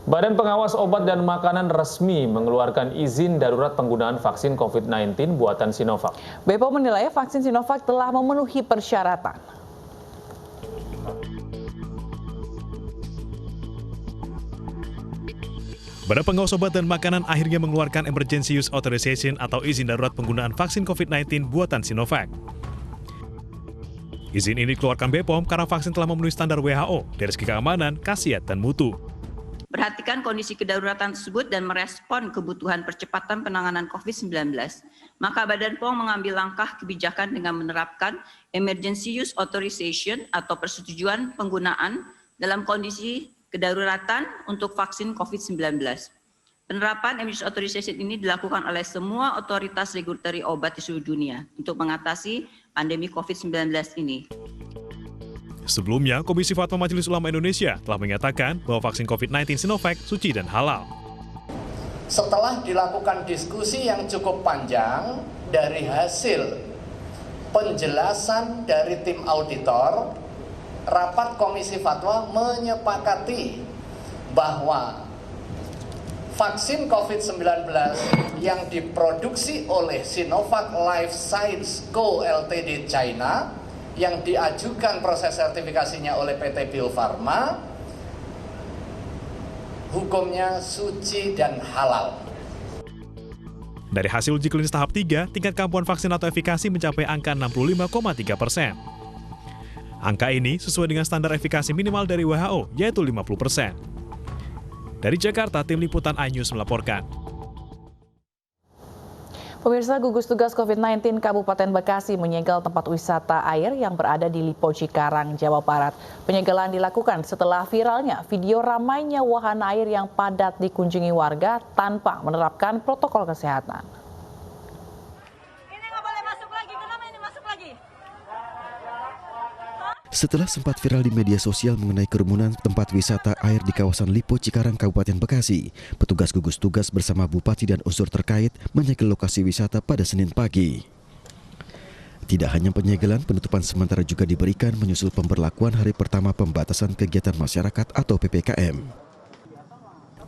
Badan Pengawas Obat dan Makanan resmi mengeluarkan izin darurat penggunaan vaksin COVID-19 buatan Sinovac. BPOM menilai vaksin Sinovac telah memenuhi persyaratan. Badan Pengawas Obat dan Makanan akhirnya mengeluarkan Emergency Use Authorization atau izin darurat penggunaan vaksin COVID-19 buatan Sinovac. Izin ini dikeluarkan BPOM karena vaksin telah memenuhi standar WHO dari segi keamanan, khasiat, dan mutu. Perhatikan kondisi kedaruratan tersebut dan merespon kebutuhan percepatan penanganan COVID-19, maka Badan POM mengambil langkah kebijakan dengan menerapkan Emergency Use Authorization atau persetujuan penggunaan dalam kondisi kedaruratan untuk vaksin COVID-19. Penerapan Emergency Authorization ini dilakukan oleh semua otoritas regulatory obat di seluruh dunia untuk mengatasi pandemi COVID-19 ini. Sebelumnya, Komisi Fatwa Majelis Ulama Indonesia telah menyatakan bahwa vaksin COVID-19 Sinovac suci dan halal. Setelah dilakukan diskusi yang cukup panjang dari hasil penjelasan dari tim auditor, rapat Komisi Fatwa menyepakati bahwa vaksin COVID-19 yang diproduksi oleh Sinovac Life Science Co. Ltd. China yang diajukan proses sertifikasinya oleh PT Bio Farma, hukumnya suci dan halal. Dari hasil uji klinis tahap 3, tingkat keampuhan vaksin atau efikasi mencapai angka 65,3%. Angka ini sesuai dengan standar efikasi minimal dari WHO, yaitu 50%. Dari Jakarta, Tim Liputan iNews melaporkan. Pemirsa, gugus tugas COVID-19 Kabupaten Bekasi menyegel tempat wisata air yang berada di Lipo Cikarang, Jawa Barat. Penyegelan dilakukan setelah viralnya video ramainya wahana air yang padat dikunjungi warga tanpa menerapkan protokol kesehatan. Ini nggak boleh masuk lagi, kenapa ini masuk lagi? Setelah sempat viral di media sosial mengenai kerumunan tempat wisata air di kawasan Lipo Cikarang, Kabupaten Bekasi, petugas gugus tugas bersama bupati dan unsur terkait menyegel lokasi wisata pada Senin pagi. Tidak hanya penyegelan, penutupan sementara juga diberikan menyusul pemberlakuan hari pertama pembatasan kegiatan masyarakat atau PPKM.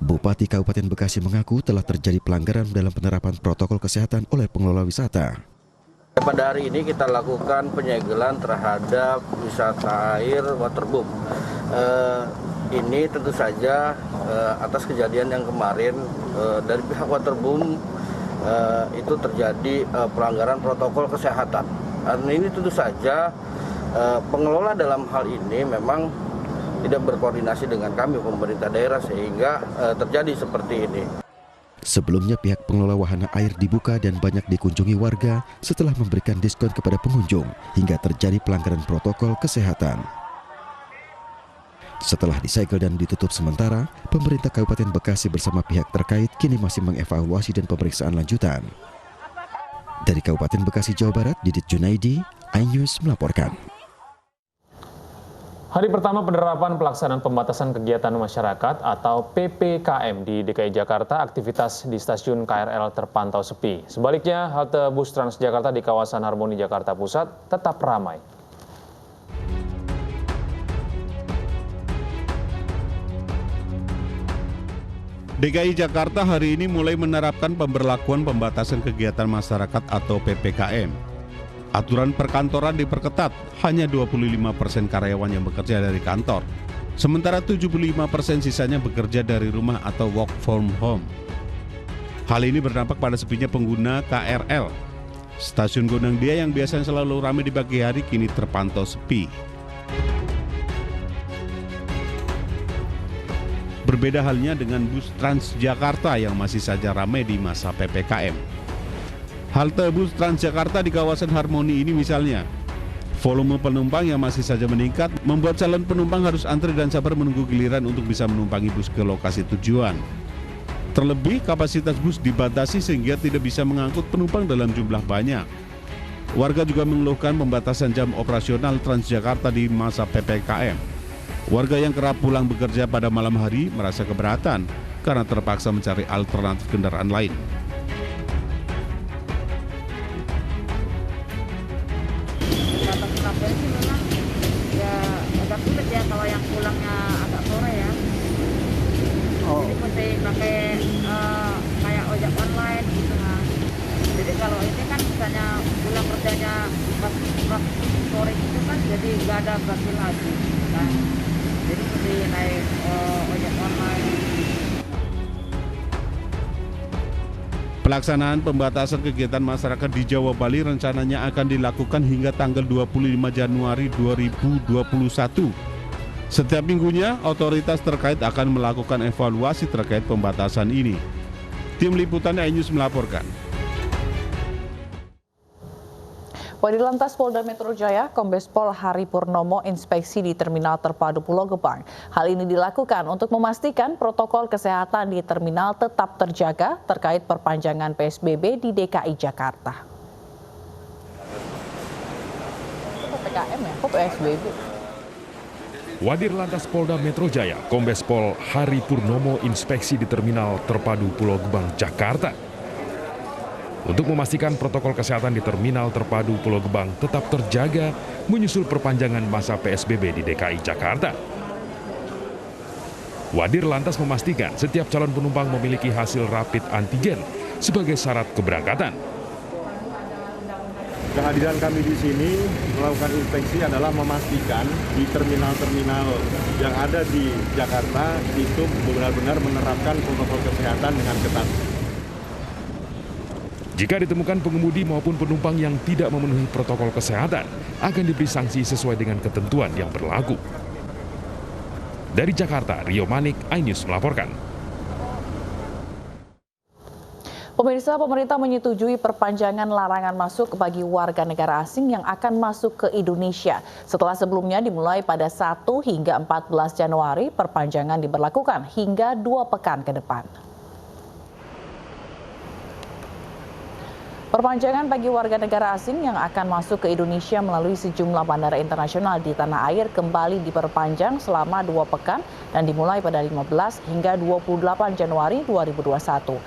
Bupati Kabupaten Bekasi mengaku telah terjadi pelanggaran dalam penerapan protokol kesehatan oleh pengelola wisata. Pada hari ini kita lakukan penyegelan terhadap wisata air waterboom. Ini tentu saja atas kejadian yang kemarin dari pihak waterboom itu terjadi pelanggaran protokol kesehatan. Dan ini tentu saja pengelola dalam hal ini memang tidak berkoordinasi dengan kami pemerintah daerah sehingga terjadi seperti ini. Sebelumnya pihak pengelola wahana air dibuka dan banyak dikunjungi warga setelah memberikan diskon kepada pengunjung hingga terjadi pelanggaran protokol kesehatan. Setelah disegel dan ditutup sementara, pemerintah Kabupaten Bekasi bersama pihak terkait kini masih mengevaluasi dan pemeriksaan lanjutan. Dari Kabupaten Bekasi, Jawa Barat, Didit Junaidi, iNews melaporkan. Hari pertama penerapan pelaksanaan pembatasan kegiatan masyarakat atau PPKM di DKI Jakarta, aktivitas di stasiun KRL terpantau sepi. Sebaliknya, halte bus Transjakarta di kawasan Harmoni Jakarta Pusat tetap ramai. DKI Jakarta hari ini mulai menerapkan pemberlakuan pembatasan kegiatan masyarakat atau PPKM. Aturan perkantoran diperketat, hanya 25% karyawan yang bekerja dari kantor. Sementara 75% sisanya bekerja dari rumah atau work from home. Hal ini berdampak pada sepinya pengguna KRL. Stasiun Gondangdia yang biasanya selalu ramai di pagi hari kini terpantau sepi. Berbeda halnya dengan bus Transjakarta yang masih saja ramai di masa PPKM. Halte bus Transjakarta di kawasan Harmoni ini misalnya, volume penumpang yang masih saja meningkat membuat calon penumpang harus antri dan sabar menunggu giliran untuk bisa menumpangi bus ke lokasi tujuan. Terlebih kapasitas bus dibatasi sehingga tidak bisa mengangkut penumpang dalam jumlah banyak. Warga juga mengeluhkan pembatasan jam operasional Transjakarta di masa PPKM. Warga yang kerap pulang bekerja pada malam hari merasa keberatan karena terpaksa mencari alternatif kendaraan lain. Jadi memang ya agak sulit ya kalau yang pulangnya agak sore ya. Jadi mesti pakai kayak ojek online gitu kan. Jadi kalau ini kan misalnya pulang kerjanya pas sore itu kan jadi nggak ada bakti lagi kan. Jadi mesti naik ojek online. Pelaksanaan pembatasan kegiatan masyarakat di Jawa Bali rencananya akan dilakukan hingga tanggal 25 Januari 2021. Setiap minggunya, otoritas terkait akan melakukan evaluasi terkait pembatasan ini. Tim Liputan iNews melaporkan. Wadilantas Polda Metro Jaya, Kombes Pol Hari Purnomo inspeksi di Terminal Terpadu Pulau Gebang. Hal ini dilakukan untuk memastikan protokol kesehatan di terminal tetap terjaga terkait perpanjangan PSBB di DKI Jakarta. PPKM ya? Kok PSBB? Wadilantas Polda Metro Jaya, Kombes Pol Hari Purnomo inspeksi di Terminal Terpadu Pulau Gebang, Jakarta. Untuk memastikan protokol kesehatan di Terminal Terpadu Pulau Gebang tetap terjaga menyusul perpanjangan masa PSBB di DKI Jakarta. Wadir lantas memastikan setiap calon penumpang memiliki hasil rapid antigen sebagai syarat keberangkatan. Kehadiran kami di sini melakukan inspeksi adalah memastikan di terminal-terminal yang ada di Jakarta itu benar-benar menerapkan protokol kesehatan dengan ketat. Jika ditemukan pengemudi maupun penumpang yang tidak memenuhi protokol kesehatan, akan diberi sanksi sesuai dengan ketentuan yang berlaku. Dari Jakarta, Rio Manik, iNews melaporkan. Pemirsa, pemerintah menyetujui perpanjangan larangan masuk bagi warga negara asing yang akan masuk ke Indonesia. Setelah sebelumnya dimulai pada 1 hingga 14 Januari, perpanjangan diberlakukan hingga 2 pekan ke depan. Perpanjangan bagi warga negara asing yang akan masuk ke Indonesia melalui sejumlah bandara internasional di tanah air kembali diperpanjang selama 2 pekan dan dimulai pada 15 hingga 28 Januari 2021.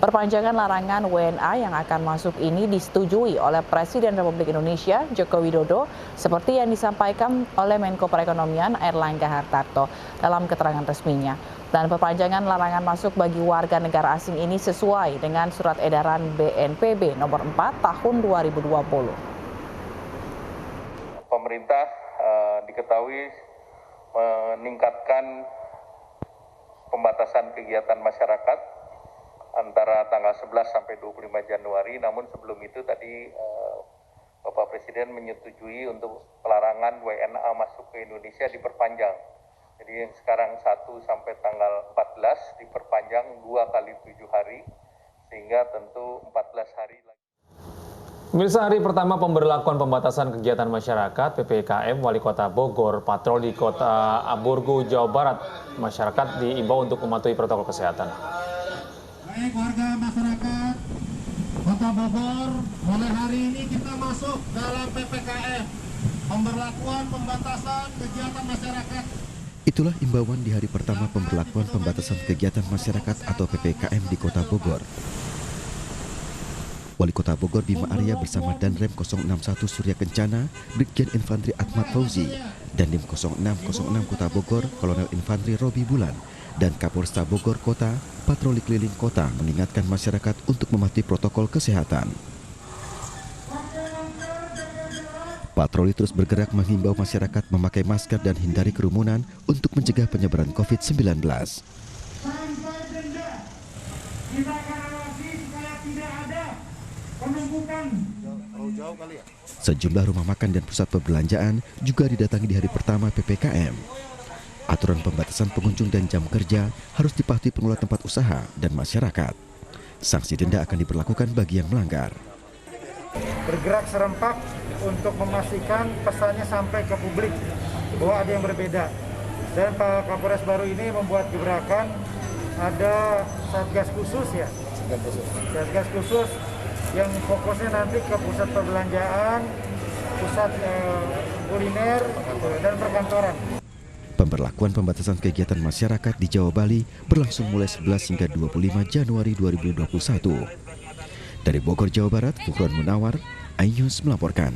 Perpanjangan larangan WNA yang akan masuk ini disetujui oleh Presiden Republik Indonesia Joko Widodo seperti yang disampaikan oleh Menko Perekonomian Airlangga Hartarto dalam keterangan resminya. Dan perpanjangan larangan masuk bagi warga negara asing ini sesuai dengan Surat Edaran BNPB nomor 4 tahun 2020. Pemerintah diketahui meningkatkan pembatasan kegiatan masyarakat antara tanggal 11 sampai 25 Januari, namun sebelum itu tadi Bapak Presiden menyetujui untuk pelarangan WNA masuk ke Indonesia diperpanjang. Jadi yang sekarang 1 sampai tanggal 14 diperpanjang 2 kali 7 hari, sehingga tentu 14 hari lagi. Pemirsa, hari pertama pemberlakuan pembatasan kegiatan masyarakat PPKM, Wali Kota Bogor patroli di Kota Aburgu, Jawa Barat. Masyarakat diimbau untuk mematuhi protokol kesehatan. Baik warga masyarakat Kota Bogor, mulai hari ini kita masuk dalam PPKM, pemberlakuan pembatasan kegiatan masyarakat. Itulah imbauan di hari pertama pemberlakuan pembatasan kegiatan masyarakat atau PPKM di Kota Bogor. Wali Kota Bogor Bima Arya bersama Danrem 061 Surya Kencana, Brigjen Infantri Ahmad Fauzi, dan Dim 0606 Kota Bogor, Kolonel Infantri Robi Bulan, dan Kapolresta Bogor Kota, patroli keliling kota mengingatkan masyarakat untuk mematuhi protokol kesehatan. Patroli terus bergerak menghimbau masyarakat memakai masker dan hindari kerumunan untuk mencegah penyebaran COVID-19. Sejumlah rumah makan dan pusat perbelanjaan juga didatangi di hari pertama PPKM. Aturan pembatasan pengunjung dan jam kerja harus dipatuhi pengelola tempat usaha dan masyarakat. Sanksi denda akan diberlakukan bagi yang melanggar. Bergerak serempak untuk memastikan pesannya sampai ke publik bahwa ada yang berbeda. Dan Pak Kapolres baru ini membuat gebrakan, ada satgas khusus ya, satgas khusus yang fokusnya nanti ke pusat perbelanjaan, pusat kuliner, dan perkantoran. Pemberlakuan pembatasan kegiatan masyarakat di Jawa Bali berlangsung mulai 11 hingga 25 Januari 2021. Dari Bogor, Jawa Barat, Fukron Munawar, iNews melaporkan.